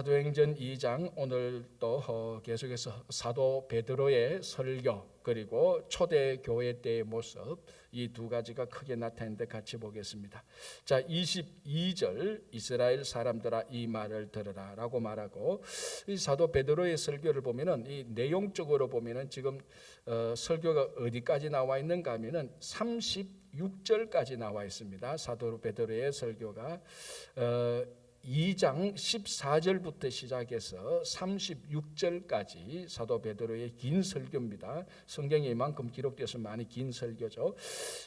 사도행전 2장 오늘 또 계속해서 사도 베드로의 설교 그리고 초대교회 때의 모습 이 두 가지가 크게 나타나는데 같이 보겠습니다. 자, 22절 이스라엘 사람들아 이 말을 들으라 라고 말하고, 이 사도 베드로의 설교를 보면은 이 내용적으로 보면은 지금 설교가 어디까지 나와 있는가 하면은 36절까지 나와 있습니다. 사도 베드로의 설교가 2장 14절부터 시작해서 36절까지 사도 베드로의 긴 설교입니다. 성경에 이만큼 기록돼서 많이 긴 설교죠.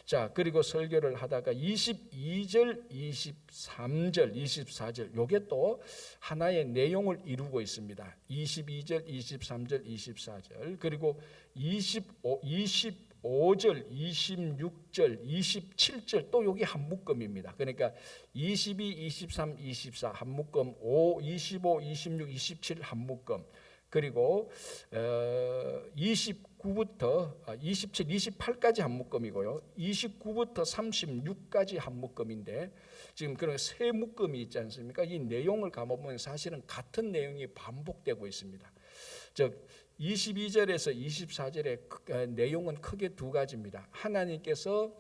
자, 그리고 설교를 하다가 22절, 23절, 24절 요게 또 하나의 내용을 이루고 있습니다. 22절, 23절, 24절 그리고 25절, 26절, 27절 또 여기 한 묶음입니다. 그러니까 22, 23, 24 한 묶음, 5, 25, 26, 27 한 묶음, 그리고 29부터 27, 28까지 한 묶음이고요. 29부터 36까지 한 묶음인데 지금 그런 세 묶음이 있지 않습니까? 이 내용을 가보면 사실은 같은 내용이 반복되고 있습니다. 즉 22절에서 24절의 내용은 크게 두 가지입니다. 하나님께서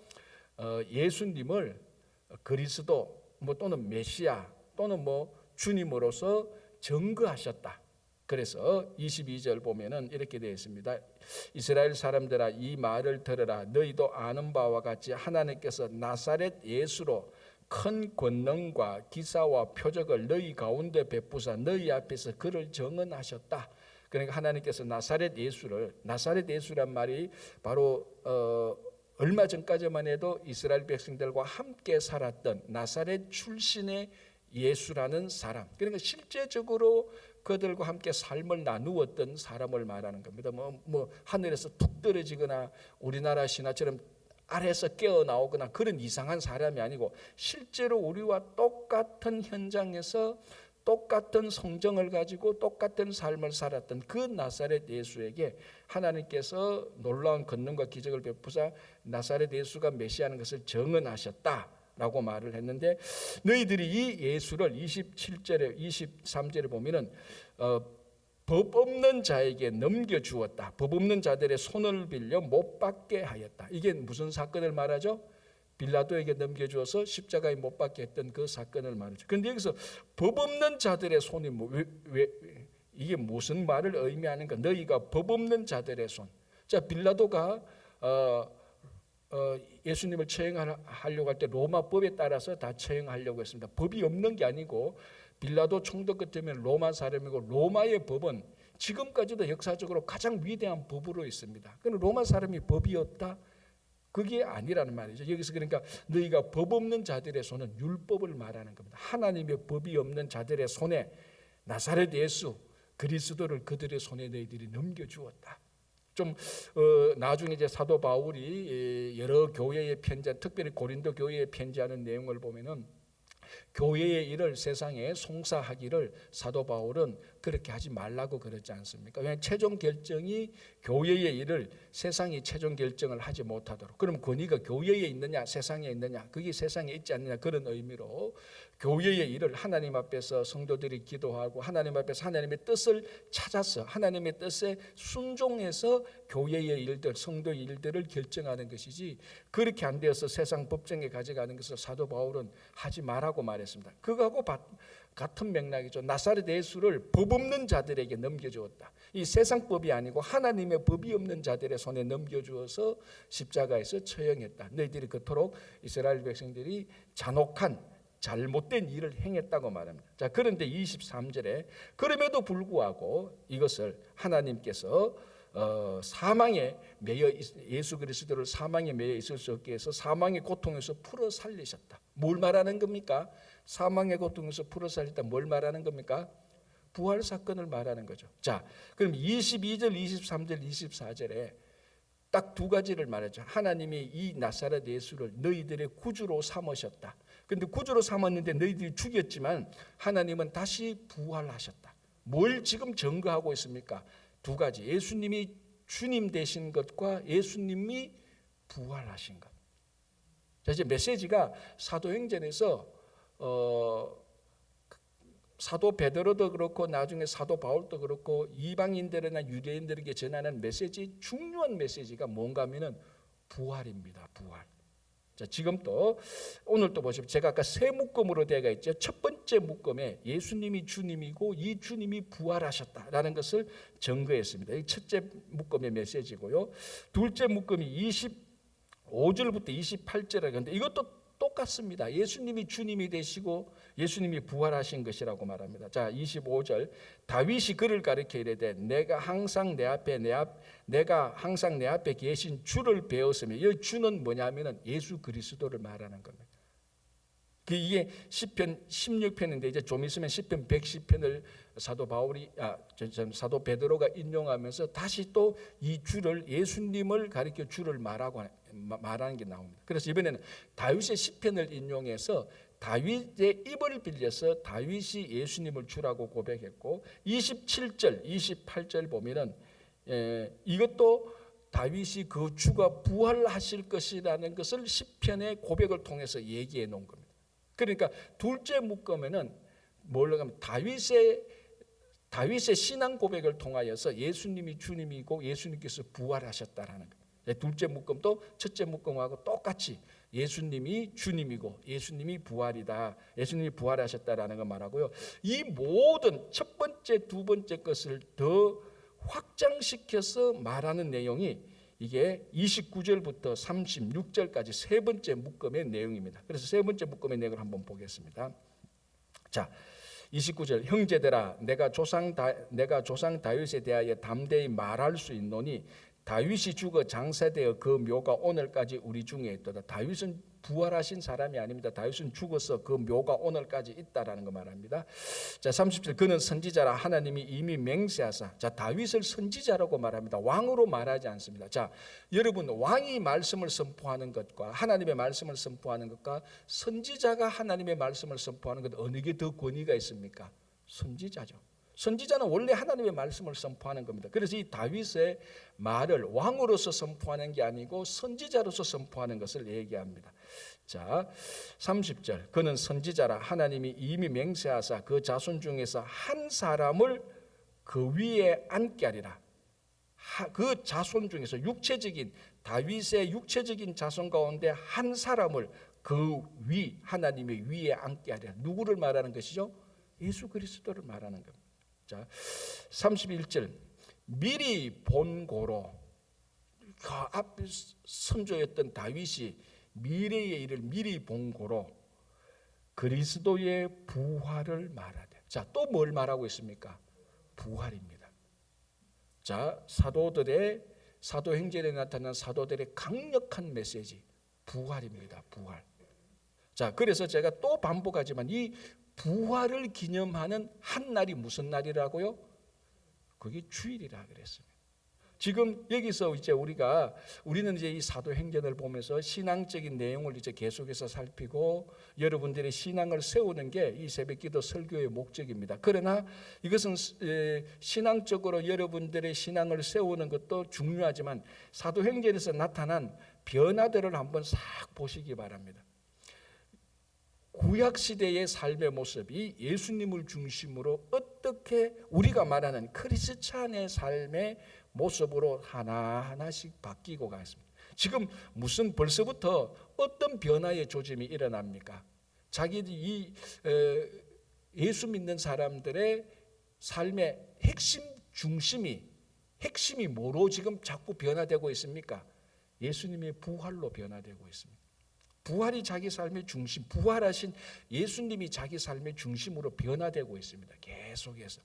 예수님을 그리스도 또는 메시아 또는 주님으로서 증거하셨다. 그래서 22절 보면은 이렇게 되어 있습니다. 이스라엘 사람들아 이 말을 들으라. 너희도 아는 바와 같이 하나님께서 나사렛 예수로 큰 권능과 기사와 표적을 너희 가운데 베푸사 너희 앞에서 그를 증언하셨다. 그러니까 하나님께서 나사렛 예수란 말이 바로 얼마 전까지만 해도 이스라엘 백성들과 함께 살았던 나사렛 출신의 예수라는 사람, 그러니까 실제적으로 그들과 함께 삶을 나누었던 사람을 말하는 겁니다. 하늘에서 툭 떨어지거나 우리나라 신화처럼 아래에서 깨어나오거나 그런 이상한 사람이 아니고 실제로 우리와 똑같은 현장에서 똑같은 성정을 가지고 똑같은 삶을 살았던 그 나사렛 예수에게 하나님께서 놀라운 권능과 기적을 베푸사 나사렛 예수가 메시아라는 것을 증언하셨다라고 말을 했는데, 너희들이 이 예수를 27절에 23절에 보면은 법 없는 자에게 넘겨주었다. 법 없는 자들의 손을 빌려 못 박게 하였다. 이게 무슨 사건을 말하죠? 빌라도에게 넘겨주어서 십자가에 못 박게 했던 그 사건을 말하죠. 그런데 여기서 법 없는 자들의 손이 이게 무슨 말을 의미하는가? 너희가 법 없는 자들의 손. 자, 빌라도가 예수님을 처형하려고 할 때 로마법에 따라서 다 처형하려고 했습니다. 법이 없는 게 아니고 빌라도 총독 같으면 로마 사람이고 로마의 법은 지금까지도 역사적으로 가장 위대한 법으로 있습니다. 그런데 로마 사람이 법이 없다? 그게 아니라는 말이죠. 여기서 그러니까 너희가 법 없는 자들의 손은 율법을 말하는 겁니다. 하나님의 법이 없는 자들의 손에 나사렛 예수 그리스도를 그들의 손에 너희들이 넘겨주었다. 좀 나중에 이제 사도 바울이 여러 교회에 편지한, 특별히 고린도 교회에 편지하는 내용을 보면은 교회의 일을 세상에 송사하기를 사도 바울은 그렇게 하지 말라고 그러지 않습니까? 왜냐하면 최종 결정이 교회의 일을 세상이 최종 결정을 하지 못하도록. 그럼 권위가 교회에 있느냐 세상에 있느냐, 그게 세상에 있지 않느냐, 그런 의미로 교회의 일을 하나님 앞에서 성도들이 기도하고 하나님 앞에서 하나님의 뜻을 찾아서 하나님의 뜻에 순종해서 교회의 일들, 성도의 일들을 결정하는 것이지, 그렇게 안 되어서 세상 법정에 가져가는 것을 사도 바울은 하지 말라고 말했습니다. 그거하고 같은 맥락이죠. 나사렛 예수를 법 없는 자들에게 넘겨주었다. 이 세상 법이 아니고 하나님의 법이 없는 자들의 손에 넘겨주어서 십자가에서 처형했다. 너희들이 그토록 이스라엘 백성들이 잔혹한 잘못된 일을 행했다고 말합니다. 자, 그런데 23절에 그럼에도 불구하고 이것을 하나님께서 사망에 매여 예수 그리스도를 사망에 매여 있을 수 없게 해서 사망의 고통에서 풀어 살리셨다. 뭘 말하는 겁니까? 사망의 고통에서 풀어 살렸다. 뭘 말하는 겁니까? 부활 사건을 말하는 거죠. 자, 그럼 22절, 23절, 24절에 딱 두 가지를 말했죠. 하나님이 이 나사렛 예수를 너희들의 구주로 삼으셨다. 그런데 구주로 삼았는데 너희들이 죽였지만 하나님은 다시 부활하셨다. 뭘 지금 증거하고 있습니까? 두 가지. 예수님이 주님 되신 것과 예수님이 부활하신 것. 자, 이제 메시지가 사도행전에서 사도 베드로도 그렇고 나중에 사도 바울도 그렇고 이방인들이나 유대인들에게 전하는 메시지, 중요한 메시지가 뭔가 하면은 부활입니다. 부활. 자, 지금 또 오늘 또 보시면 제가 아까 세 묶음으로 되어 있죠. 첫 번째 묶음에 예수님이 주님이고 이 주님이 부활하셨다라는 것을 증거했습니다. 이 첫째 묶음의 메시지고요. 둘째 묶음이 25절부터 28절에 있는데 이것도 똑같습니다. 예수님이 주님이 되시고 예수님이 부활하신 것이라고 말합니다. 자, 25절 다윗이 그를 가리켜 이르되 내가 항상 내 앞에 계신 주를 배웠으며 이 주는 뭐냐면은 예수 그리스도를 말하는 겁니다. 이게 시편 16편인데 이제 좀 있으면 시편 110편을 사도 베드로가 인용하면서 다시 또 이 주를 예수님을 가리켜 주를 말하는 게 나옵니다. 그래서 이번에는 다윗의 시편을 인용해서 다윗의 입을 빌려서 다윗이 예수님을 주라고 고백했고 27절, 28절 보면은 이것도 다윗이 그 주가 부활하실 것이라는 것을 시편의 고백을 통해서 얘기해 놓은 겁니다. 그러니까 둘째 묶음에는 뭘로 하면 다윗의 신앙 고백을 통하여서 예수님이 주님이고 예수님께서 부활하셨다라는 거예요. 둘째 묶음도 첫째 묶음하고 똑같이 예수님이 주님이고 예수님이 부활이다. 예수님이 부활하셨다라는 걸 말하고요. 이 모든 첫 번째, 두 번째 것을 더 확장시켜서 말하는 내용이 이게 29절부터 36절까지 세 번째 묶음의 내용입니다. 그래서 세 번째 묶음의 내용을 한번 보겠습니다. 자, 29절 형제들아 내가 조상 다윗에 대하여 담대히 말할 수 있노니 다윗이 죽어 장사되어 그 묘가 오늘까지 우리 중에 있도다. 다윗은 부활하신 사람이 아닙니다. 다윗은 죽어서 그 묘가 오늘까지 있다라는 거 말합니다. 자, 30절 그는 선지자라 하나님이 이미 맹세하사. 자, 다윗을 선지자라고 말합니다. 왕으로 말하지 않습니다. 자, 여러분 왕이 말씀을 선포하는 것과 하나님의 말씀을 선포하는 것과 선지자가 하나님의 말씀을 선포하는 것 어느 게 더 권위가 있습니까? 선지자죠. 선지자는 원래 하나님의 말씀을 선포하는 겁니다. 그래서 이 다윗의 말을 왕으로서 선포하는 게 아니고 선지자로서 선포하는 것을 얘기합니다. 자, 30절 그는 선지자라 하나님이 이미 맹세하사 그 자손 중에서 한 사람을 그 위에 앉게 하리라. 그 자손 중에서 육체적인 다윗의 육체적인 자손 가운데 한 사람을 그 위 하나님의 위에 앉게 하리라. 누구를 말하는 것이죠? 예수 그리스도를 말하는 겁니다. 자, 31절 미리 본 고로 그 앞에 선조였던 다윗이 미래의 일을 미리 본 고로 그리스도의 부활을 말하되. 자, 또 뭘 말하고 있습니까? 부활입니다. 자, 사도행전에 나타난 사도들의 강력한 메시지 부활입니다. 부활. 자, 그래서 제가 또 반복하지만 이 부활을 기념하는 한 날이 무슨 날이라고요? 그게 주일이라 그랬습니다. 지금 여기서 이제 우리는 이제 이 사도행전을 보면서 신앙적인 내용을 이제 계속해서 살피고 여러분들의 신앙을 세우는 게 이 새벽기도 설교의 목적입니다. 그러나 이것은 신앙적으로 여러분들의 신앙을 세우는 것도 중요하지만 사도행전에서 나타난 변화들을 한번 싹 보시기 바랍니다. 구약시대의 삶의 모습이 예수님을 중심으로 어떻게 우리가 말하는 크리스찬의 삶의 모습으로 하나하나씩 바뀌고 가있습니다. 지금 무슨 벌써부터 어떤 변화의 조짐이 일어납니까? 자기들이 예수 믿는 사람들의 삶의 핵심이 뭐로 지금 자꾸 변화되고 있습니까? 예수님의 부활로 변화되고 있습니다. 부활이 자기 삶의 중심, 부활하신 예수님이 자기 삶의 중심으로 변화되고 있습니다. 계속해서.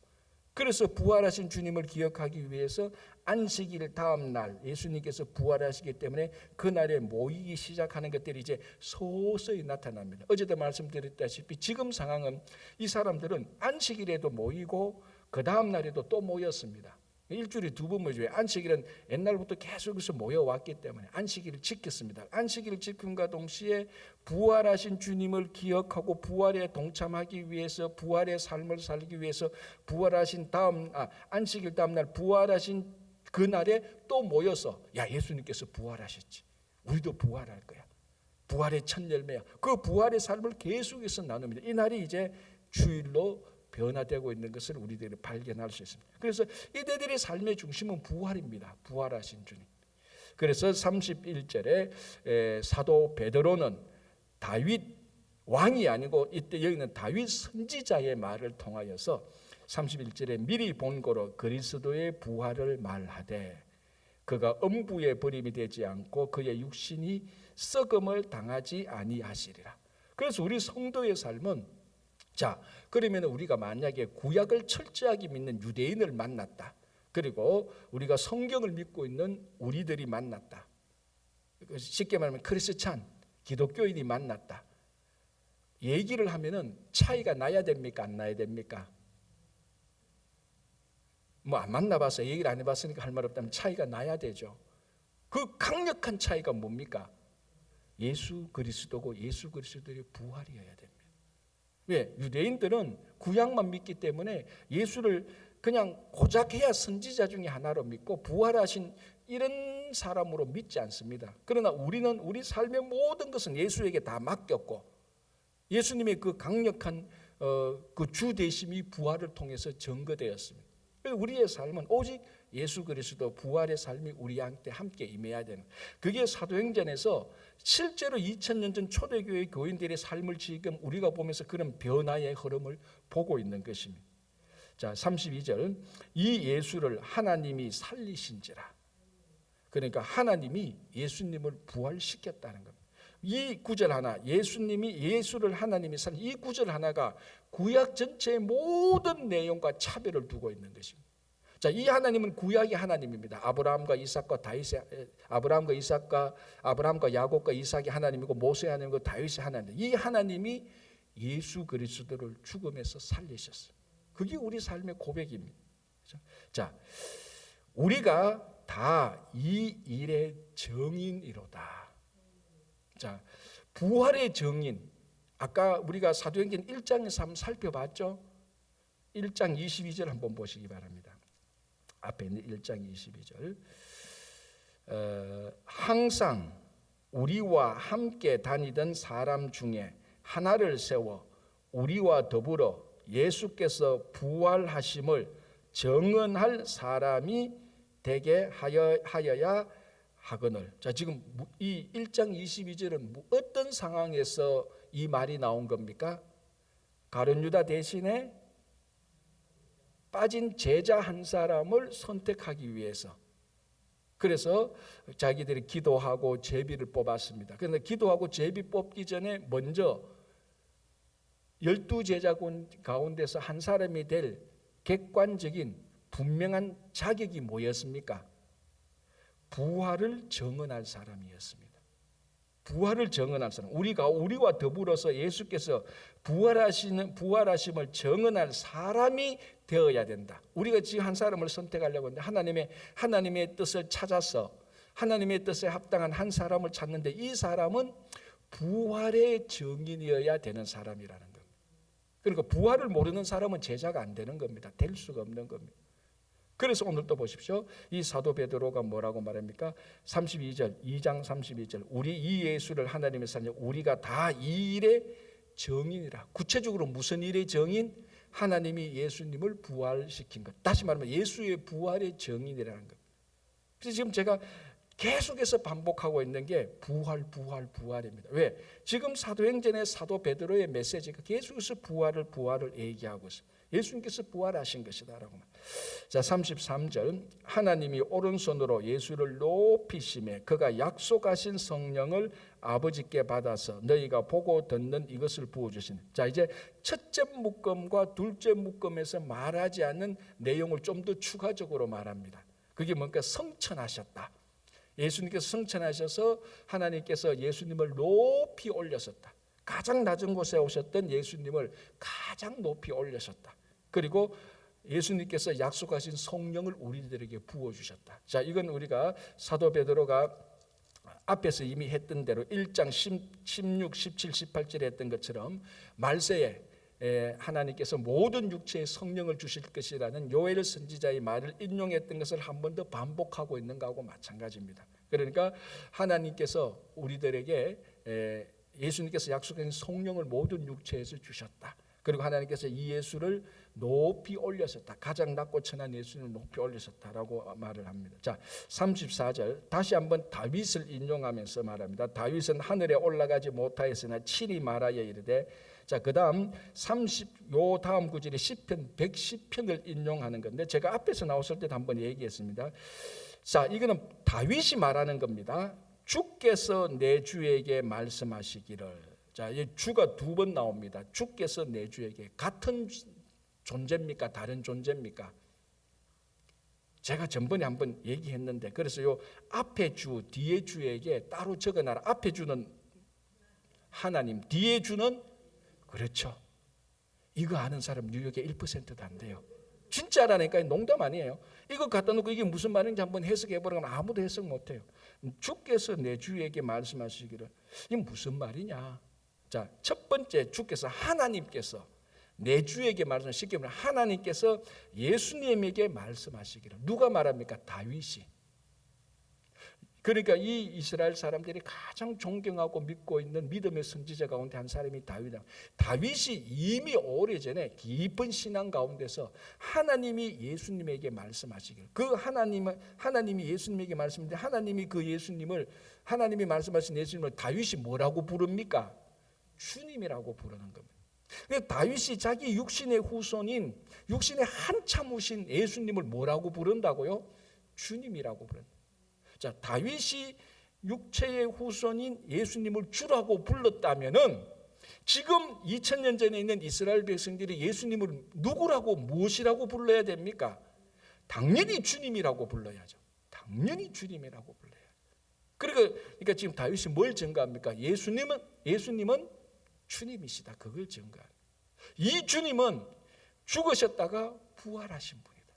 그래서 부활하신 주님을 기억하기 위해서 안식일 다음 날 예수님께서 부활하시기 때문에 그날에 모이기 시작하는 것들이 이제 서서히 나타납니다. 어제도 말씀드렸다시피 지금 상황은 이 사람들은 안식일에도 모이고 그 다음 날에도 또 모였습니다. 일주일에 두 번 모이죠. 안식일은 옛날부터 계속해서 모여왔기 때문에 안식일을 지켰습니다. 안식일을 지킴과 동시에 부활하신 주님을 기억하고 부활에 동참하기 위해서 부활의 삶을 살기 위해서 부활하신 안식일 다음 날 부활하신 그날에 또 모여서 예수님께서 부활하셨지. 우리도 부활할 거야. 부활의 첫 열매야. 그 부활의 삶을 계속해서 나눕니다. 이 날이 이제 주일로 변화되고 있는 것을 우리들이 발견할 수 있습니다. 그래서 이들의 삶의 중심은 부활입니다. 부활하신 주님. 그래서 31절에 사도 베드로는 다윗 왕이 아니고 이때 여기는 다윗 선지자의 말을 통하여서 31절에 미리 본고로 그리스도의 부활을 말하되 그가 음부의 버림이 되지 않고 그의 육신이 썩음을 당하지 아니하시리라. 그래서 우리 성도의 삶은, 자, 그러면 우리가 만약에 구약을 철저하게 믿는 유대인을 만났다. 그리고 우리가 성경을 믿고 있는 우리들이 만났다. 쉽게 말하면 크리스찬, 기독교인이 만났다. 얘기를 하면은 차이가 나야 됩니까? 안 나야 됩니까? 뭐 안 만나봐서 얘기를 안 해봤으니까 할 말 없다면 차이가 나야 되죠. 그 강력한 차이가 뭡니까? 예수 그리스도고 예수 그리스도의 부활이어야 됩니다. 왜? 유대인들은 구약만 믿기 때문에 예수를 그냥 고작 해야 선지자 중에 하나로 믿고 부활하신 이런 사람으로 믿지 않습니다. 그러나 우리는 우리 삶의 모든 것은 예수에게 다 맡겼고 예수님의 그 강력한 그 주 되심이 부활을 통해서 증거되었습니다. 우리의 삶은 오직 예수 그리스도 부활의 삶이 우리한테 함께 임해야 되는, 그게 사도행전에서 실제로 2000년 전 초대교회 교인들의 삶을 지금 우리가 보면서 그런 변화의 흐름을 보고 있는 것입니다. 자, 32절, 이 예수를 하나님이 살리신지라. 그러니까 하나님이 예수님을 부활시켰다는 겁니다. 이 구절 하나, 예수를 하나님이 살린 이 구절 하나가 구약 전체의 모든 내용과 차별을 두고 있는 것입니다. 자, 이 하나님은 구약의 하나님입니다. 아브라함과 야곱과 이삭의 하나님이고 모세의 하나님이고 다윗의 하나님. 이 하나님이 예수 그리스도를 죽음에서 살리셨어요. 그게 우리 삶의 고백입니다. 자, 우리가 다 이 일의 증인이로다. 자, 부활의 증인. 아까 우리가 사도행전 1장에서 한번 살펴봤죠. 1장 22절 한번 보시기 바랍니다. 앞에 있는 1장 22절. 항상 우리와 함께 다니던 사람 중에 하나를 세워 우리와 더불어 예수께서 부활하심을 증언할 사람이 되게 하여야 하거늘. 자, 지금 이 1장 22절은 어떤 상황에서 이 말이 나온 겁니까? 가룟 유다 대신에 빠진 제자 한 사람을 선택하기 위해서, 그래서 자기들이 기도하고 제비를 뽑았습니다. 그런데 기도하고 제비 뽑기 전에 먼저 12제자 가운데서 한 사람이 될 객관적인 분명한 자격이 뭐였습니까? 부활을 증언할 사람이었습니다. 부활을 증언할 사람. 우리와 더불어서 예수께서 부활하심을 증언할 사람이 되어야 된다. 우리가 지금 한 사람을 선택하려고 하는데 하나님의 뜻을 찾아서 하나님의 뜻에 합당한 한 사람을 찾는데 이 사람은 부활의 증인이어야 되는 사람이라는 겁니다. 그러니까 부활을 모르는 사람은 제자가 안 되는 겁니다. 될 수가 없는 겁니다. 그래서 오늘 또 보십시오. 이 사도 베드로가 뭐라고 말합니까? 32절, 2장 32절. 우리 이 예수를 하나님의 살려 우리가 다 이 일의 증인이라. 구체적으로 무슨 일의 증인? 하나님이 예수님을 부활시킨 것. 다시 말하면 예수의 부활의 증인이라는 것. 그래서 지금 제가 계속해서 반복하고 있는 게 부활입니다. 왜? 지금 사도행전의 사도 베드로의 메시지가 계속해서 부활을 얘기하고 있어요. 예수님께서 부활하신 것이다라고 말. 자, 33절, 하나님이 오른손으로 예수를 높이심에 그가 약속하신 성령을 아버지께 받아서 너희가 보고 듣는 이것을 부어주시네. 자, 이제 첫째 묶음과 둘째 묶음에서 말하지 않는 내용을 좀 더 추가적으로 말합니다. 그게 뭔가 성천하셨다. 예수님께서 성천하셔서 하나님께서 예수님을 높이 올렸었다. 가장 낮은 곳에 오셨던 예수님을 가장 높이 올리셨다. 그리고 예수님께서 약속하신 성령을 우리들에게 부어주셨다. 자, 이건 우리가 사도 베드로가 앞에서 이미 했던 대로 1장 16, 17, 18절에 했던 것처럼 말세에 하나님께서 모든 육체에 성령을 주실 것이라는 요엘 선지자의 말을 인용했던 것을 한 번 더 반복하고 있는 것하고 마찬가지입니다. 그러니까 하나님께서 우리들에게 예수님께서 약속하신 성령을 모든 육체에서 주셨다. 그리고 하나님께서 이 예수를 높이 올렸었다. 가장 낮고 천한 예수님을 높이 올렸었다라고 말을 합니다. 자, 34절 다시 한번 다윗을 인용하면서 말합니다. 다윗은 하늘에 올라가지 못하였으나 친히 말하여 이르되, 자, 그다음 요 다음 구절이 시편 110편을 인용하는 건데 제가 앞에서 나왔을 때도 한번 얘기했습니다. 자, 이거는 다윗이 말하는 겁니다. 주께서 내 주에게 말씀하시기를. 자, 이 주가 두 번 나옵니다. 주께서 내 주에게. 같은 존재입니까? 다른 존재입니까? 제가 전번에 한번 얘기했는데, 그래서 요 앞에 주, 뒤에 주에게 따로 적어놔라. 앞에 주는 하나님, 뒤에 주는, 그렇죠. 이거 아는 사람 뉴욕에 1%도 안 돼요. 진짜라니까, 농담 아니에요. 이거 갖다 놓고 이게 무슨 말인지 한번 해석해 보라면 아무도 해석 못 해요. 주께서 내 주에게 말씀하시기를. 이게 무슨 말이냐? 자, 첫 번째, 주께서, 하나님께서 내 주에게 말씀하시기를, 하나님께서 예수님에게 말씀하시기를. 누가 말합니까? 다윗이. 그러니까 이 이스라엘 사람들이 가장 존경하고 믿고 있는 믿음의 선지자 가운데 한 사람이 다윗이다. 다윗이 이미 오래전에 깊은 신앙 가운데서 하나님이 예수님에게 말씀하시기를, 그 하나님이 예수님에게 말씀인데, 하나님이 그 예수님을, 하나님이 말씀하신 예수님을 다윗이 뭐라고 부릅니까? 주님이라고 부르는 겁니다. 다윗이 자기 육신의 후손인, 육신의 한참 후신 예수님을 뭐라고 부른다고요? 주님이라고 부른다. 자, 다윗이 육체의 후손인 예수님을 주라고 불렀다면은 지금 2000년 전에 있는 이스라엘 백성들이 예수님을 누구라고, 무엇이라고 불러야 됩니까? 당연히 주님이라고 불러야죠. 당연히 주님이라고 불러야. 그러니까 지금 다윗이 뭘 증거합니까? 예수님은 주님이시다. 그걸 증거합니다. 이 주님은 죽으셨다가 부활하신 분이다.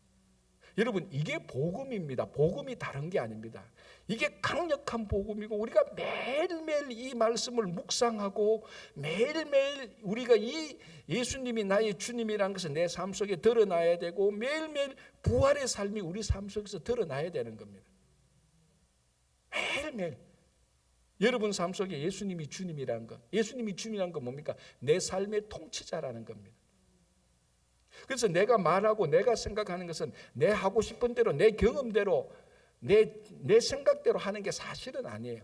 여러분, 이게 복음입니다. 복음이 다른 게 아닙니다. 이게 강력한 복음이고, 우리가 매일매일 이 말씀을 묵상하고 매일매일 우리가 이 예수님이 나의 주님이라는 것을 내 삶 속에 드러나야 되고, 매일매일 부활의 삶이 우리 삶 속에서 드러나야 되는 겁니다. 매일매일. 여러분 삶 속에 예수님이 주님이라는 것, 예수님이 주님이라는 건 뭡니까? 내 삶의 통치자라는 겁니다. 그래서 내가 말하고 내가 생각하는 것은 내 하고 싶은 대로, 내 경험대로, 내 생각대로 하는 게 사실은 아니에요.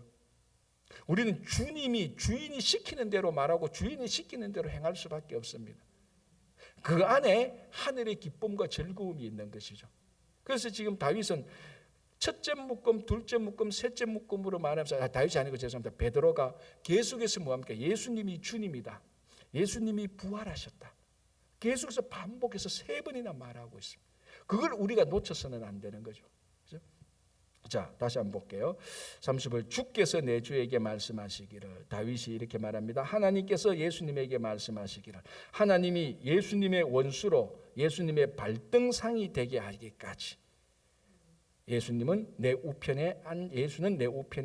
우리는 주인이 시키는 대로 말하고 주인이 시키는 대로 행할 수밖에 없습니다. 그 안에 하늘의 기쁨과 즐거움이 있는 것이죠. 그래서 지금 다윗은 첫째 묶음, 둘째 묶음, 셋째 묶음으로 말하면서, 다윗이 아니고 죄송합니다. 베드로가 계속해서 뭐합니까? 예수님이 주님이다. 예수님이 부활하셨다. 계속해서 반복해서 3번이나 말하고 있습니다. 그걸 우리가 놓쳐서는 안 되는 거죠. 그렇죠? 자, 다시 한번 볼게요. 30절, 주께서 내 주에게 말씀하시기를. 다윗이 이렇게 말합니다. 하나님께서 예수님에게 말씀하시기를. 하나님이 예수님의 원수로 예수님의 발등상이 되게 하기까지 예수는 내 우편에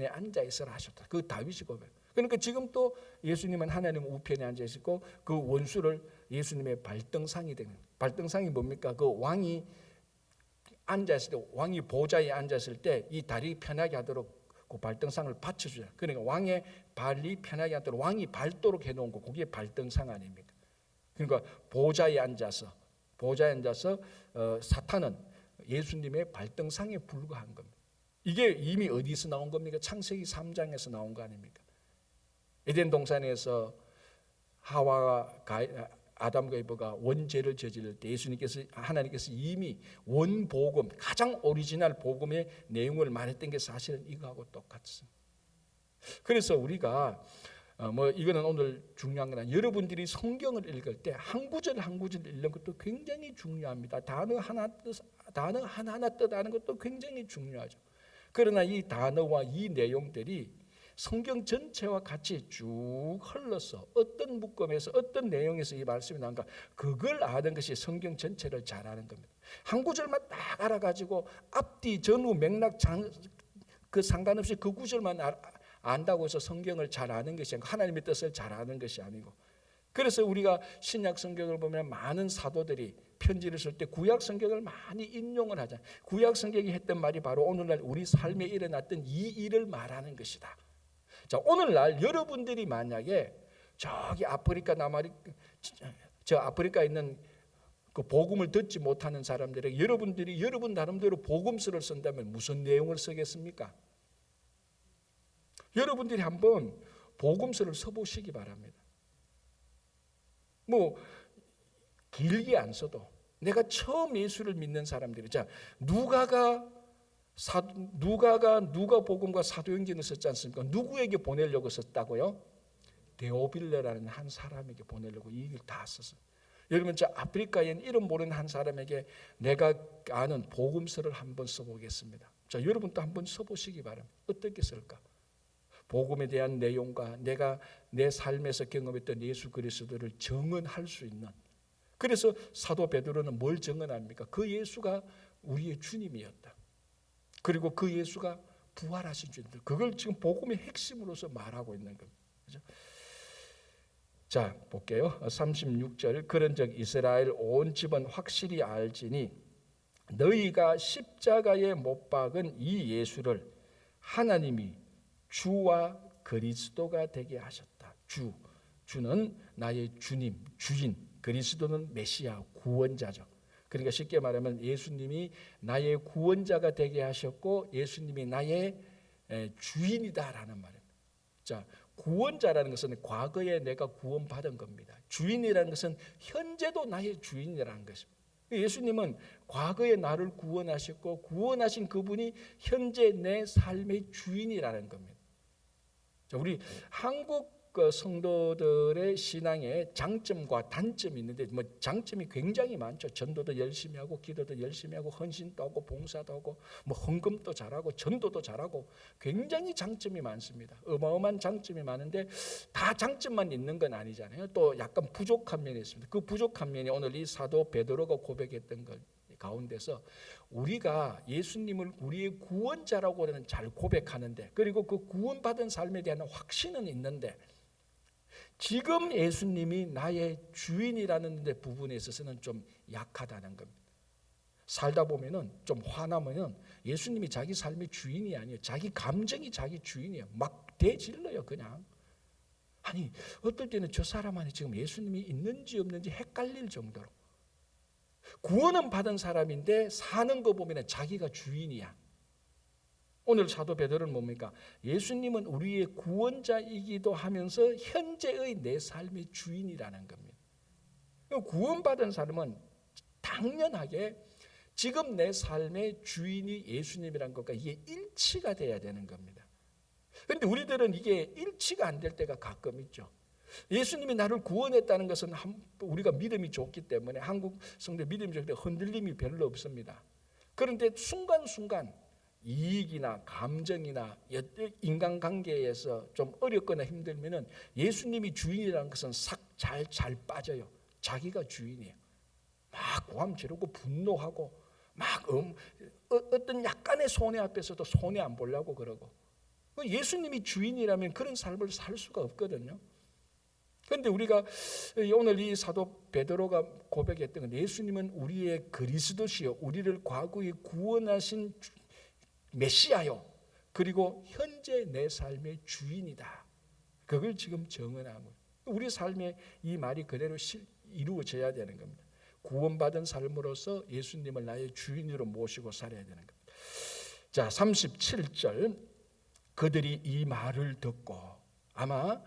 앉아 있으라 하셨다. 그 다윗이 고백. 그러니까 지금 또 예수님은 하나님 우편에 앉아 있고, 그 원수를 예수님의 발등상이 되는. 발등상이 뭡니까? 그 왕이 앉았을 때, 왕이 보좌에 앉았을 때 이 다리 편하게 하도록 그 발등상을 받쳐주잖아요. 그러니까 왕의 발이 편하게 하도록 왕이 밟도록 해놓은 거, 그게 발등상 아닙니까? 그러니까 보좌에 앉아서 사탄은 예수님의 발등상에 불과한 겁니다. 이게 이미 어디서 나온 겁니까? 창세기 3장에서 나온 거 아닙니까? 에덴 동산에서 아담과 에바가 원죄를 저지를 때 하나님께서 이미 원복음, 가장 오리지널 복음의 내용을 말했던 게 사실은 이거하고 똑같습니다. 그래서 우리가 이거는 오늘 중요한 건 아니에요. 여러분들이 성경을 읽을 때 한 구절 한 구절 읽는 것도 굉장히 중요합니다. 단어 하나하나 뜻하는 것도 굉장히 중요하죠. 그러나 이 단어와 이 내용들이 성경 전체와 같이 쭉 흘러서 어떤 묶음에서 어떤 내용에서 이 말씀이 나온가, 그걸 아는 것이 성경 전체를 잘 아는 겁니다. 한 구절만 딱 알아가지고 앞뒤 전후 맥락 상관없이 그 구절만 안다고 해서 성경을 잘 아는 것이 아니고, 하나님의 뜻을 잘 아는 것이 아니고, 그래서 우리가 신약 성경을 보면 많은 사도들이 편지를 쓸 때 구약 성경을 많이 인용을 하잖아요. 구약 성경이 했던 말이 바로 오늘날 우리 삶에 일어났던 이 일을 말하는 것이다. 자, 오늘날 여러분들이 만약에 저기 아프리카, 남아프리카, 저 아프리카에 있는 그 복음을 듣지 못하는 사람들에게 여러분들이 여러분 나름대로 복음서를 쓴다면 무슨 내용을 쓰겠습니까? 여러분들이 한번 복음서를 써보시기 바랍니다. 뭐 길게 안 써도 내가 처음 예수를 믿는 사람들이, 자, 누가복음과 사도행전을 썼지 않습니까? 누구에게 보내려고 썼다고요? 데오빌레라는 한 사람에게 보내려고 이 일을 다 썼어요. 여러분, 저 아프리카에 이름 모르는 한 사람에게 내가 아는 복음서를 한번 써보겠습니다. 자, 여러분도 한번 써보시기 바랍니다. 어떻게 쓸까? 복음에 대한 내용과 내가 내 삶에서 경험했던 예수 그리스도를 정언할 수 있는, 그래서 사도 베드로는 뭘 정언합니까? 그 예수가 우리의 주님이었다. 그리고 그 예수가 부활하신 주님들, 그걸 지금 복음의 핵심으로서 말하고 있는 겁니다. 그렇죠? 자, 볼게요. 36절, 그런즉 이스라엘 온 집은 확실히 알지니 너희가 십자가에 못 박은 이 예수를 하나님이 주와 그리스도가 되게 하셨다. 주는 나의 주님, 주인, 그리스도는 메시아, 구원자죠. 그러니까 쉽게 말하면 예수님이 나의 구원자가 되게 하셨고 예수님이 나의 주인이다라는 말입니다. 자, 구원자라는 것은 과거에 내가 구원받은 겁니다. 주인이라는 것은 현재도 나의 주인이라는 것입니다. 예수님은 과거에 나를 구원하셨고 구원하신 그분이 현재 내 삶의 주인이라는 겁니다. 자, 우리 한국 성도들의 신앙에 장점과 단점이 있는데, 뭐 장점이 굉장히 많죠. 전도도 열심히 하고 기도도 열심히 하고 헌신도 하고 봉사도 하고 뭐 헌금도 잘하고 전도도 잘하고 굉장히 장점이 많습니다. 어마어마한 장점이 많은데 다 장점만 있는 건 아니잖아요. 또 약간 부족한 면이 있습니다. 그 부족한 면이 오늘 이 사도 베드로가 고백했던 것 가운데서 우리가 예수님을 우리의 구원자라고는 잘 고백하는데, 그리고 그 구원받은 삶에 대한 확신은 있는데 지금 예수님이 나의 주인이라는 데 부분에 있어서는 좀 약하다는 겁니다. 살다 보면은 좀 화나면은 예수님이 자기 삶의 주인이 아니에요. 자기 감정이 자기 주인이에요. 막 대질러요 그냥. 아니 어떨 때는 저 사람 안에 지금 예수님이 있는지 없는지 헷갈릴 정도로, 구원은 받은 사람인데 사는 거 보면 자기가 주인이야. 오늘 사도 베드로는 뭡니까? 예수님은 우리의 구원자이기도 하면서 현재의 내 삶의 주인이라는 겁니다. 구원받은 사람은 당연하게 지금 내 삶의 주인이 예수님이라는 것과 이게 일치가 돼야 되는 겁니다. 그런데 우리들은 이게 일치가 안 될 때가 가끔 있죠. 예수님이 나를 구원했다는 것은 우리가 믿음이 좋기 때문에, 한국 성도 믿음이 좋기 때문에 흔들림이 별로 없습니다. 그런데 순간순간 이익이나 감정이나 인간관계에서 좀 어렵거나 힘들면은 예수님이 주인이라는 것은 잘 빠져요. 자기가 주인이에요. 막 고함 지르고 분노하고 막 어떤 약간의 손해 앞에서도 손해 안 보려고 그러고, 예수님이 주인이라면 그런 삶을 살 수가 없거든요. 그런데 우리가 오늘 이 사도 베드로가 고백했던 건 예수님은 우리의 그리스도시요, 우리를 과거에 구원하신 메시아요, 그리고 현재 내 삶의 주인이다. 그걸 지금 정언하고 우리 삶에 이 말이 그대로 이루어져야 되는 겁니다. 구원받은 삶으로서 예수님을 나의 주인으로 모시고 살아야 되는 겁니다. 자, 37절, 그들이 이 말을 듣고, 아마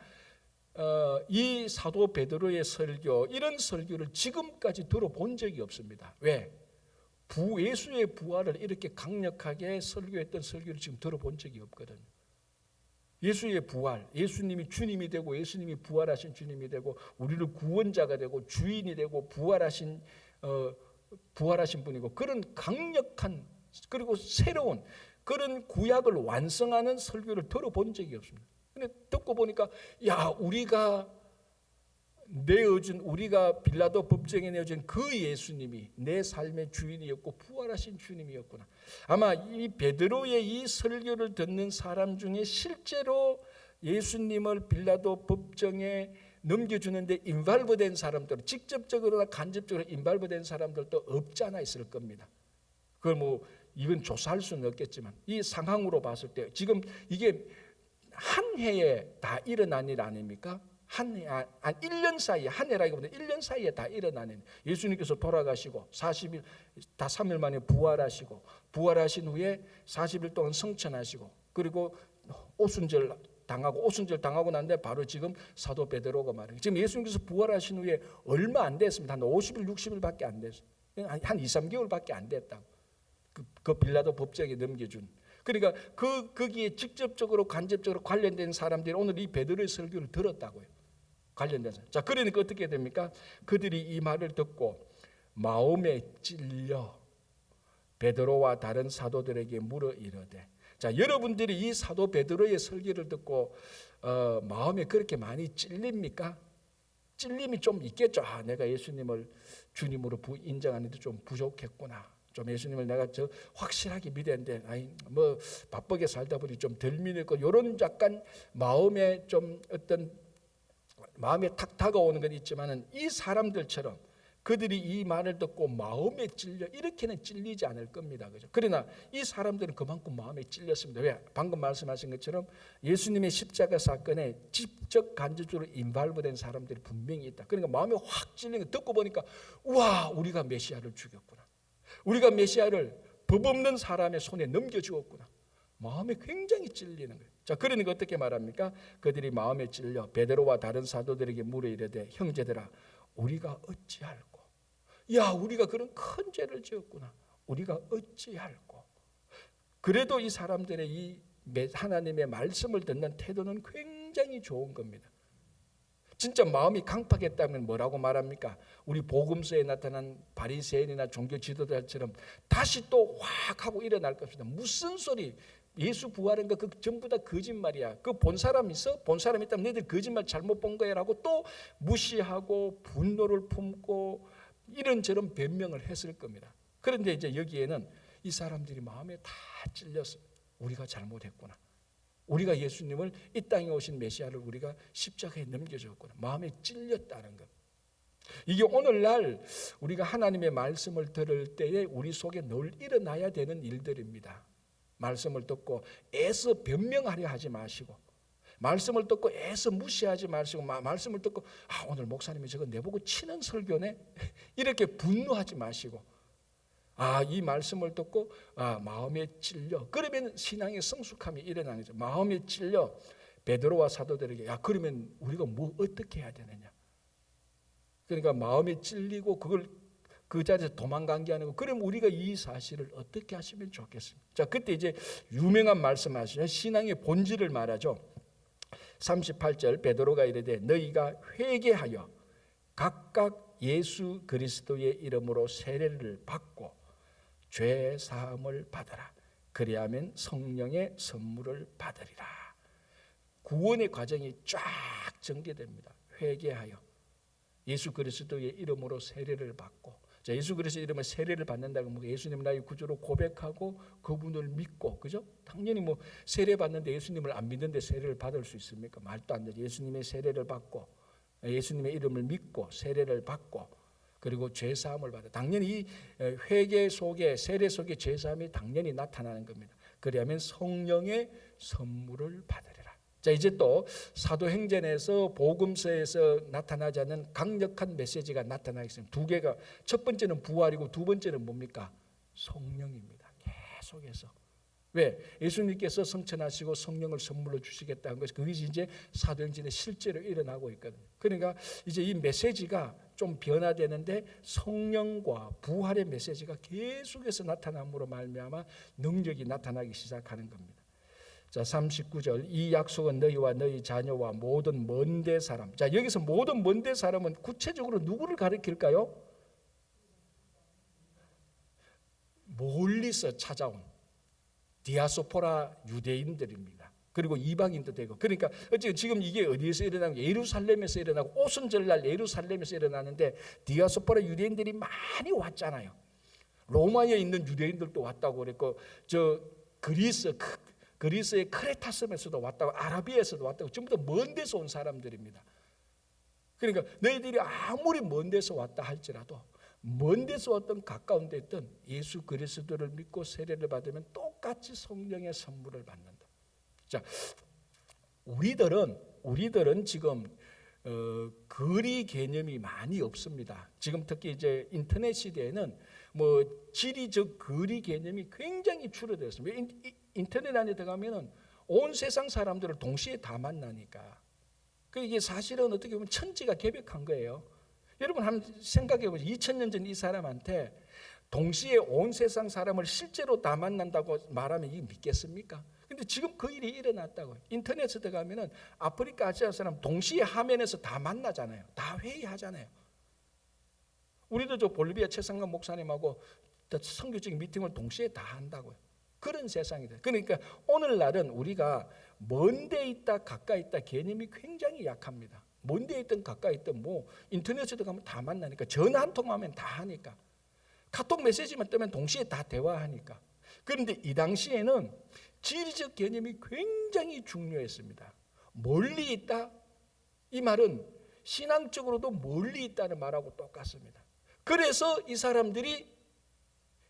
이 사도 베드로의 설교, 이런 설교를 지금까지 들어본 적이 없습니다. 왜? 예수의 부활을 이렇게 강력하게 설교했던 설교를 지금 들어본 적이 없거든요. 예수의 부활, 예수님이 주님이 되고 예수님이 부활하신 주님이 되고 우리를 구원자가 되고 주인이 되고 부활하신 분이고, 그런 강력한 그리고 새로운 그런 구약을 완성하는 설교를 들어본 적이 없습니다. 근데 듣고 보니까 우리가 빌라도 법정에 내어진 그 예수님이 내 삶의 주인이었고 부활하신 주님이었구나. 아마 이 베드로의 이 설교를 듣는 사람 중에 실제로 예수님을 빌라도 법정에 넘겨주는데 인발브된 사람들, 직접적으로나 간접적으로 인발브된 사람들도 없지 않아 있을 겁니다. 그걸 이건 조사할 수는 없겠지만 이 상황으로 봤을 때 지금 이게 한 해에 다 일어난 일 아닙니까? 한 1년 사이에, 한 해라기보다 1년 사이에 다 일어나는, 예수님께서 돌아가시고 40일, 다 3일 만에 부활하시고, 부활하신 후에 40일 동안 성천하시고, 그리고 오순절 당하고 난 뒤에 바로 지금 사도 베드로가 말해요. 지금 예수님께서 부활하신 후에 얼마 안 됐습니다. 한 50일, 60일밖에 안 됐어요. 한 2, 3개월밖에 안 됐다고. 그 빌라도 법정에 넘겨준. 그러니까 거기에 직접적으로 간접적으로 관련된 사람들이 오늘 이 베드로의 설교를 들었다고요. 관련된 사람. 자, 그러니까 어떻게 됩니까? 그들이 이 말을 듣고 마음에 찔려 베드로와 다른 사도들에게 물어 이르되, 자, 여러분들이 이 사도 베드로의 설교를 듣고 마음에 그렇게 많이 찔립니까? 찔림이 좀 있겠죠. 내가 예수님을 주님으로 인정하는데 좀 부족했구나. 좀 예수님을 내가 확실하게 믿었는데 뭐 바쁘게 살다 보니 좀 덜 믿었고, 이런 약간 마음에 좀 어떤 마음에 탁 다가오는 건 있지만은, 이 사람들처럼 그들이 이 말을 듣고 마음에 찔려 이렇게는 찔리지 않을 겁니다. 그죠? 그러나 이 사람들은 그만큼 마음에 찔렸습니다. 왜? 방금 말씀하신 것처럼 예수님의 십자가 사건에 직접 간접적으로 인발브된 사람들이 분명히 있다. 그러니까 마음에 확 찔린 거 듣고 보니까, 우와, 우리가 메시아를 죽였구나. 우리가 메시아를 법 없는 사람의 손에 넘겨주었구나. 마음에 굉장히 찔리는 거예요. 자, 그러니까 어떻게 말합니까? 그들이 마음에 찔려 베드로와 다른 사도들에게 물어 이르되, 형제들아, 우리가 어찌할꼬? 야, 우리가 그런 큰 죄를 지었구나. 우리가 어찌할꼬? 그래도 이 사람들의 이 하나님의 말씀을 듣는 태도는 굉장히 좋은 겁니다. 진짜 마음이 강팍했다면 뭐라고 말합니까? 우리 복음서에 나타난 바리새인이나 종교 지도자처럼 다시 또 확 하고 일어날 것입니다. 무슨 소리? 예수 부활한 거 그 전부 다 거짓말이야. 그 본 사람 있어? 본 사람 있다면 너희들 거짓말 잘못 본 거야라고 또 무시하고 분노를 품고 이런저런 변명을 했을 겁니다. 그런데 이제 여기에는 이 사람들이 마음에 다 찔렸어요. 우리가 잘못했구나. 우리가 예수님을, 이 땅에 오신 메시아를 우리가 십자가에 넘겨줬구나. 마음에 찔렸다는 것. 이게 오늘날 우리가 하나님의 말씀을 들을 때에 우리 속에 늘 일어나야 되는 일들입니다. 말씀을 듣고 애써 변명하려 하지 마시고, 말씀을 듣고 애써 무시하지 마시고, 말씀을 듣고 오늘 목사님이 저거 내보고 치는 설교네 이렇게 분노하지 마시고, 이 말씀을 듣고 마음에 찔려, 그러면 신앙의 성숙함이 일어나는 거죠. 마음에 찔려 베드로와 사도들에게, 그러면 우리가 뭐 어떻게 해야 되느냐. 그러니까 마음에 찔리고 그걸 그 자리에서 도망간 게 아니고, 그럼 우리가 이 사실을 어떻게 하시면 좋겠습니까? 자, 그때 이제 유명한 말씀하시죠. 신앙의 본질을 말하죠. 38절 베드로가 이르되, 너희가 회개하여 각각 예수 그리스도의 이름으로 세례를 받고 죄 사함을 받으라. 그리하면 성령의 선물을 받으리라. 구원의 과정이 쫙 전개됩니다. 회개하여 예수 그리스도의 이름으로 세례를 받고, 자, 예수 그리스도의 이름으로 세례를 받는다고 뭐 예수님 나의 구주로 고백하고 그분을 믿고, 그죠? 당연히 뭐 세례 받는데 예수님을 안 믿는데 세례를 받을 수 있습니까? 말도 안 되죠. 예수님의 세례를 받고, 예수님의 이름을 믿고 세례를 받고, 그리고 죄사함을 받아. 당연히 이 회개 속에, 세례 속에 죄사함이 당연히 나타나는 겁니다. 그리하면 성령의 선물을 받으리라. 자, 이제 또 사도행전에서 복음서에서 나타나지 않는 강력한 메시지가 나타나겠습니다. 두 개가, 첫 번째는 부활이고 두 번째는 뭡니까? 성령입니다. 계속해서. 왜? 예수님께서 성천하시고 성령을 선물로 주시겠다는 것이, 그것이 이제 사도행전에 실제로 일어나고 있거든요. 그러니까 이제 이 메시지가 좀 변화되는데, 성령과 부활의 메시지가 계속해서 나타남으로 말미암아 능력이 나타나기 시작하는 겁니다. 자, 39절, 이 약속은 너희와 너희 자녀와 모든 먼데 사람. 자, 여기서 모든 먼데 사람은 구체적으로 누구를 가리킬까요? 멀리서 찾아온 디아스포라 유대인들입니다. 그리고 이방인도 되고. 그러니까 지금 이게 어디에서 일어나고, 예루살렘에서 일어나고, 오순절날 예루살렘에서 일어나는데 디아스포라 유대인들이 많이 왔잖아요. 로마에 있는 유대인들도 왔다고 그랬고, 저 그리스의 크레타섬에서도 왔다고, 아라비아에서도 왔다고, 전부 다 먼 데서 온 사람들입니다. 그러니까 너희들이 아무리 먼 데서 왔다 할지라도, 먼 데서 왔던 가까운 데 있던 예수 그리스도를 믿고 세례를 받으면 똑같이 성령의 선물을 받는다. 자, 우리들은 지금 거리 개념이 많이 없습니다. 지금 특히 이제 인터넷 시대에는 뭐 지리적 거리 개념이 굉장히 줄어들었습니다. 인터넷 안에 들어가면은 온 세상 사람들을 동시에 다 만나니까. 이게 사실은 어떻게 보면 천지가 개벽한 거예요. 여러분 한번 생각해 보세요. 2000년 전 이 사람한테 동시에 온 세상 사람을 실제로 다 만난다고 말하면 이게 믿겠습니까? 근데 지금 그 일이 일어났다고요. 인터넷에 들어가면은 아프리카, 아시아 사람 동시에 화면에서 다 만나잖아요. 다 회의하잖아요. 우리도 저 볼리비아 최상관 목사님하고 선교적인 미팅을 동시에 다 한다고요. 그런 세상이 돼요. 그러니까 오늘날은 우리가 먼데 있다 가까이 있다 개념이 굉장히 약합니다. 먼데 있든 가까이 있든 뭐 인터넷에 들어가면 다 만나니까, 전화 한 통하면 다 하니까, 카톡 메시지만 뜨면 동시에 다 대화하니까. 그런데 이 당시에는 지리적 개념이 굉장히 중요했습니다. 멀리 있다, 이 말은 신앙적으로도 멀리 있다는 말하고 똑같습니다. 그래서 이 사람들이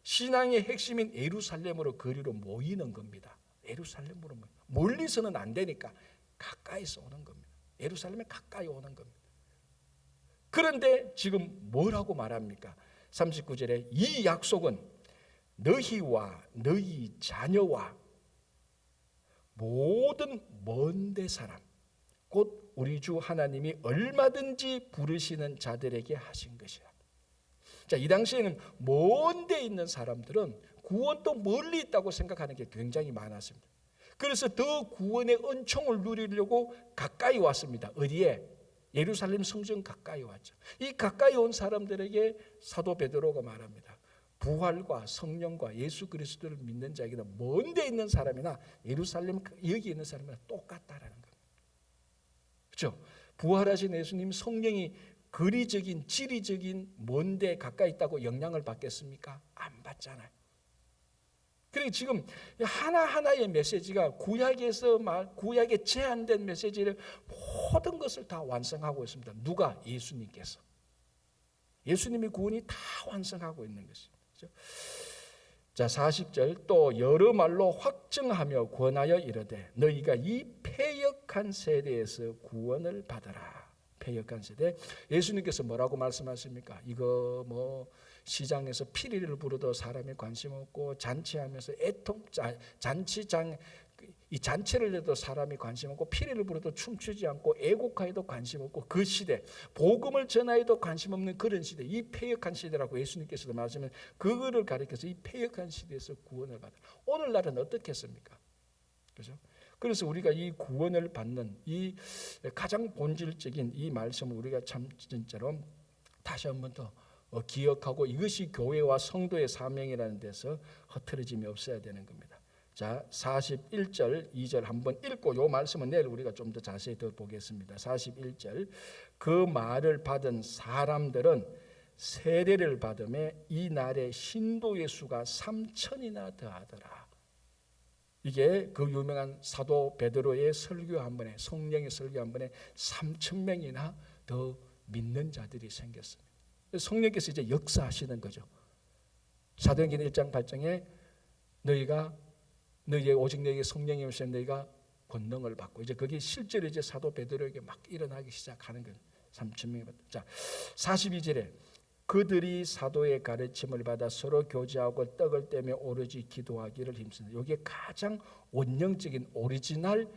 신앙의 핵심인 예루살렘으로 거리로 모이는 겁니다. 예루살렘으로 멀리서는 안 되니까 가까이서 오는 겁니다. 예루살렘에 가까이 오는 겁니다. 그런데 지금 뭐라고 말합니까? 39절에 이 약속은 너희와 너희 자녀와 모든 먼데 사람 곧 우리 주 하나님이 얼마든지 부르시는 자들에게 하신 것이라. 자, 이 당시에는 먼데 있는 사람들은 구원도 멀리 있다고 생각하는 게 굉장히 많았습니다. 그래서 더 구원의 은총을 누리려고 가까이 왔습니다. 어디에? 예루살렘 성전 가까이 왔죠. 이 가까이 온 사람들에게 사도 베드로가 말합니다. 부활과 성령과 예수 그리스도를 믿는 자에게는 먼데 있는 사람이나 예루살렘 여기 있는 사람이나 똑같다라는 겁니다. 그렇죠? 부활하신 예수님, 성령이 거리적인 지리적인 먼데 가까이 있다고 영향을 받겠습니까? 안 받잖아요. 그러니까 지금 하나하나의 메시지가 구약에 제한된 메시지를 모든 것을 다 완성하고 있습니다. 누가? 예수님께서. 예수님의 구원이 다 완성하고 있는 것입니다. 그렇죠? 자, 40절 또 여러 말로 확증하며 권하여 이르되 너희가 이 패역한 세대에서 구원을 받으라. 패역한 세대. 예수님께서 뭐라고 말씀하십니까? 이거 뭐 시장에서 피리를 부르도 사람이 관심 없고 잔치하면서 잔치장 이 잔치를 해도 사람이 관심 없고 피리를 부르도 춤추지 않고 애곡하여도 관심 없고 그 시대, 복음을 전하여도 관심 없는 그런 시대, 이 패역한 시대라고 예수님께서도 말씀하시면 그거를 가리켜서 이 패역한 시대에서 구원을 받아. 오늘날은 어떻겠습니까? 그렇죠? 그래서 우리가 이 구원을 받는 이 가장 본질적인 이 말씀을 우리가 참 진짜로 다시 한번 더 기억하고 이것이 교회와 성도의 사명이라는 데서 흐트러짐이 없어야 되는 겁니다. 자, 41절 2절 한번 읽고 이 말씀은 내일 우리가 좀 더 자세히 더 보겠습니다. 41절 그 말을 받은 사람들은 세례를 받음에 이 날에 신도의 수가 3,000이나 더하더라. 이게 그 유명한 사도 베드로의 설교 한 번에, 성령의 설교 한 번에 3,000명이나 더 믿는 자들이 생겼습니다. 성령께서 이제 역사하시는 거죠. 사도행전 1장 8장에 너희의 오직 너희에게 성령이 오시면 너희가 권능을 받고, 이제 그게 실제로 이제 사도 베드로에게 막 일어나기 시작하는 거예요. 3,000명이 받다. 자, 42절에 그들이 사도의 가르침을 받아 서로 교제하고 떡을 떼며 오로지 기도하기를 힘쓰는, 이게 가장 원형적인 오리지널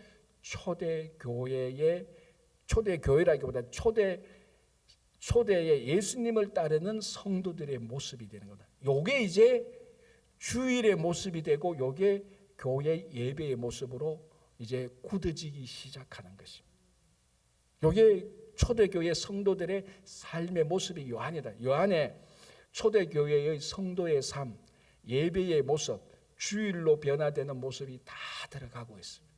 초대교회라기보다 초대의 예수님을 따르는 성도들의 모습이 되는 거다. 이게 이제 주일의 모습이 되고 이게 교회 예배의 모습으로 이제 굳어지기 시작하는 것입니다. 이게 초대교회 성도들의 삶의 모습이 요한이다. 요한의 초대교회의 성도의 삶, 예배의 모습, 주일로 변화되는 모습이 다 들어가고 있습니다.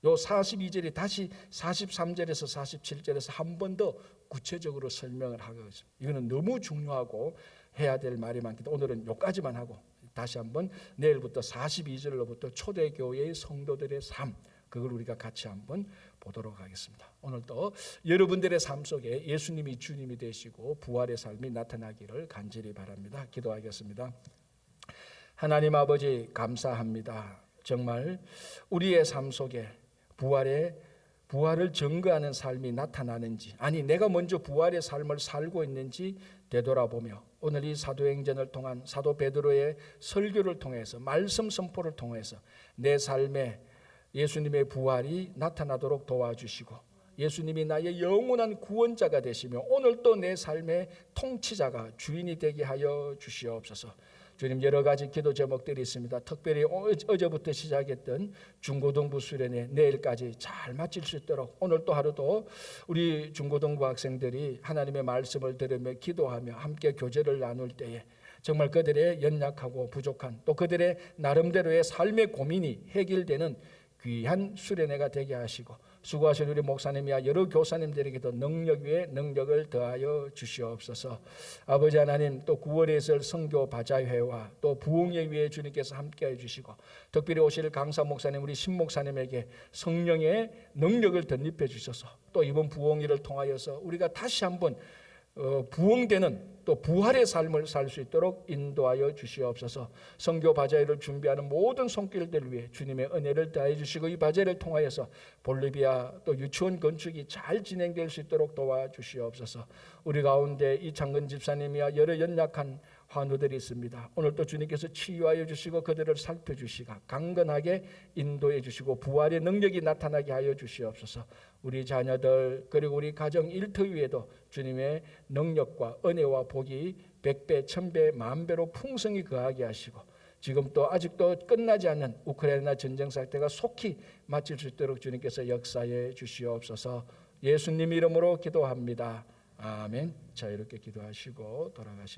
요 42절이 다시 43절에서 47절에서 한 번 더 구체적으로 설명을 하고 있습니다. 이거는 너무 중요하고 해야 될 말이 많기 때문에 오늘은 요까지만 하고 다시 한번 내일부터 42절로부터 초대교회의 성도들의 삶, 그걸 우리가 같이 한번 보도록 하겠습니다. 오늘도 여러분들의 삶 속에 예수님이 주님이 되시고 부활의 삶이 나타나기를 간절히 바랍니다. 기도하겠습니다. 하나님 아버지 감사합니다. 정말 우리의 삶 속에 부활의 부활을 증거하는 삶이 나타나는지, 아니 내가 먼저 부활의 삶을 살고 있는지 되돌아보며 오늘 이 사도행전을 통한 사도 베드로의 설교를 통해서, 말씀 선포를 통해서 내 삶에 예수님의 부활이 나타나도록 도와주시고, 예수님이 나의 영원한 구원자가 되시며 오늘 또 내 삶의 통치자가, 주인이 되게 하여 주시옵소서. 주님, 여러 가지 기도 제목들이 있습니다. 특별히 어제부터 시작했던 중고등부 수련회 내일까지 잘 마칠 수 있도록 오늘 또 하루도 우리 중고등부 학생들이 하나님의 말씀을 들으며 기도하며 함께 교제를 나눌 때에 정말 그들의 연약하고 부족한, 또 그들의 나름대로의 삶의 고민이 해결되는 귀한 수련회가 되게 하시고, 수고하신 우리 목사님이야 여러 교사님들에게도 능력 위에 능력을 더하여 주시옵소서. 아버지 하나님, 또 9월에 있을 선교 바자회와 또 부흥의 위에 주님께서 함께해 주시고, 특별히 오실 강사 목사님, 우리 신 목사님에게 성령의 능력을 덧입혀 주셔서 또 이번 부흥회를 통하여서 우리가 다시 한번 부흥되는 또 부활의 삶을 살 수 있도록 인도하여 주시옵소서. 선교 바자회를 준비하는 모든 손길들 위해 주님의 은혜를 더해 주시고, 이 바자회를 통하여서 볼리비아 또 유치원 건축이 잘 진행될 수 있도록 도와주시옵소서. 우리 가운데 이창근 집사님이야 여러 연약한 환우들이 있습니다. 오늘 또 주님께서 치유하여 주시고 그들을 살펴주시고 강건하게 인도해 주시고 부활의 능력이 나타나게 하여 주시옵소서. 우리 자녀들 그리고 우리 가정 일터 위에도 주님의 능력과 은혜와 복이 100배, 1000배, 만배로 풍성히 거하게 하시고, 지금 또 아직도 끝나지 않는 우크라이나 전쟁 사태가 속히 마칠 수 있도록 주님께서 역사해 주시옵소서. 예수님 이름으로 기도합니다. 아멘. 자, 이렇게 기도하시고 돌아가시기